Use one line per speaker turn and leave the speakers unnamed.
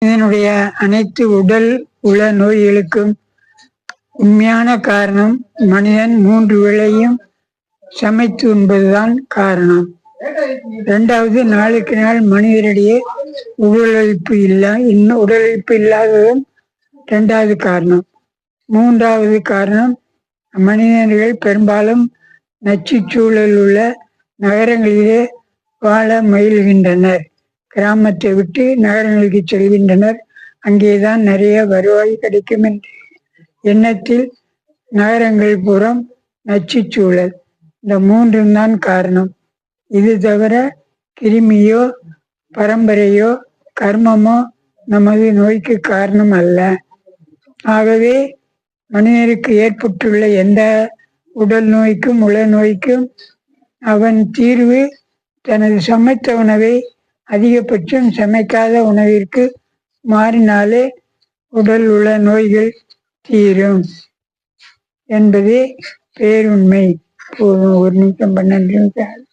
இதனுடைய அனைத்து உடல் உள நோய்களுக்கும் உண்மையான காரணம் மனிதன் 3 வேளையும் சமைத்து உண்பதுதான் காரணம். இரண்டாவது, நாளுக்கு நாள் மனிதரிடையே உடலுழைப்பு இல்லாததும் இரண்டாவது காரணம். மூன்றாவது காரணம், மனிதர்கள் பெரும்பாலும் நச்சுச்சூழல் உள்ள நகரங்களிலே வாழ முயல்கின்றனர். கிராமத்தை விட்டு நகரங்களுக்கு செல்கின்றனர். அங்கேதான் நிறைய வருவாய் கிடைக்கும் என்ற எண்ணத்தில் நகரங்கள் புறம் நச்சுச்சூழல். இந்த மூன்றும் தான் காரணம். இது தவிர கிருமியோ பரம்பரையோ கர்மமோ நமது நோய்க்கு காரணம் அல்ல. ஆகவே மனிதனுக்கு ஏற்பட்டுள்ள எந்த உடல் நோய்க்கும் உள நோய்க்கும் அவன் தீர்வு தனது சமைத்த உணவை அதிகபட்சம் சமைக்காத உணவிற்கு மாறினாலே உடல் உள நோய்கள் தீரும் என்பதே பேருண்மை. போதும், 1 நிமிஷம் 12 நிமிஷம்.